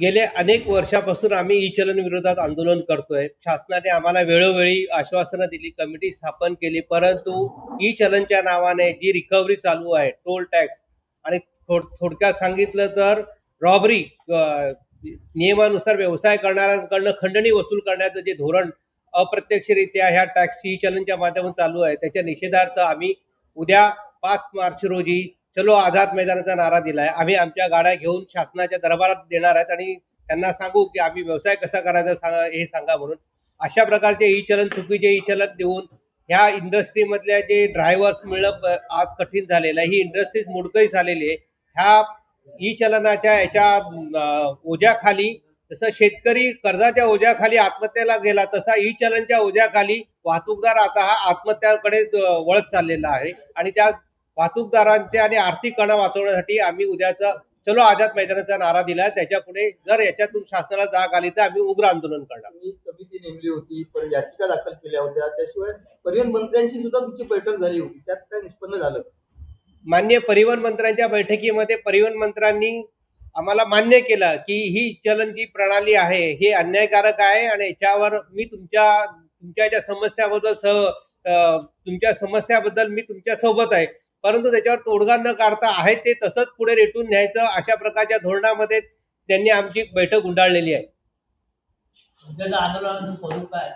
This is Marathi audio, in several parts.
गेले अनेक वर्षापासून आम्ही ई-चलन विरोधात आंदोलन करतोय. शासनाने आम्हाला वेळोवेळी आश्वासनं दिली, कमिटी स्थापन केली, परंतु ई-चलनच्या नावाने जी रिकव्हरी चालू आहे, टोल टॅक्स आणि थोडक्यात सांगितलं तर रॉबरी, नियमानुसार व्यवसाय करणाऱ्यांकडनं खंडणी वसूल करण्याचं जे धोरण अप्रत्यक्षरित्या ह्या टॅक्स ई-चलनच्या माध्यमातून चालू आहे, त्याच्या निषेधार्थ आम्ही उद्या 5 मार्च रोजी चलो आझाद मैदानाचा नारा दिलाय. आम्ही आमच्या गाड्या घेऊन शासनाच्या दरबारात देणार आहेत आणि त्यांना सांगू की आम्ही व्यवसाय कसा करायचा हे सांगा म्हणून. अशा प्रकारचे ई-चलन, चुकीचे ई-चलन देऊन ह्या इंडस्ट्रीमधल्या जे ड्रायव्हर्स मिळणं आज कठीण झालेलं आहे. ही इंडस्ट्रीज मोडकळीस आलेली आहे. ह्या ई-चलनाच्या याच्या ओझ्याखाली जसं शेतकरी कर्जाच्या ओझ्याखाली आत्महत्येला गेला, तसा ई-चलनच्या ओझ्याखाली वाहतूकदार आता हा आत्महत्याकडे वळत चाललेला आहे आणि त्या वाहतूकदारांचे आणि आर्थिक कणा वाचवण्यासाठी आम्ही उद्याचा चलो आझाद मैदानाचा नारा दिला. त्याच्या पुढे जर याच्यातून शासनाला जाग आली तर आम्ही उग्र आंदोलन करणार. समिती नेमली होती, पण याचिका दाखल केल्या होत्या, त्याशिवाय परिवहन मंत्र्यांची सुद्धा तुमची बैठक झाली होती, त्यात काय निष्पन्न झालं? मान्य परिवहन मंत्र्यांच्या बैठकीमध्ये परिवहन मंत्र्यांनी आम्हाला मान्य केलं की ही चलन जी प्रणाली आहे हे अन्यायकारक आहे आणि याच्यावर मी तुमच्या समस्याबद्दल तुमच्या समस्याबद्दल मी तुमच्या सोबत आहे, परंतु त्याच्यावर तोडगा न काढता आहे ते तसंच पुढे रेटून न्यायचं, अशा प्रकारच्या धोरणामध्ये त्यांनी आमची बैठक गुंडाळलेली आहे. उद्याच्या आंदोलनाचं स्वरूप काय?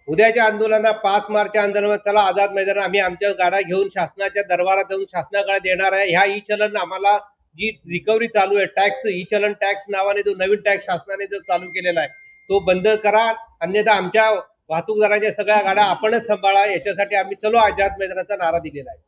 उद्याच्या आंदोलनात 5 मार्च आंदोलन चला आझाद मैदान आम्ही आमच्या गाड्या घेऊन शासनाच्या दरबारात जाऊन शासनाकडे देणार आहे. ह्या ई चलन आम्हाला जी रिकव्हरी चालू आहे, टॅक्स ई चलन टॅक्स नावाने जो नवीन टॅक्स शासनाने जो चालू केलेला आहे तो बंद करा, अन्यथा आमच्या वाहतूकदारांच्या सगळ्या गाड्या आपणच सांभाळा. याच्यासाठी आम्ही चलो आझाद मैदानाचा नारा दिलेला आहे.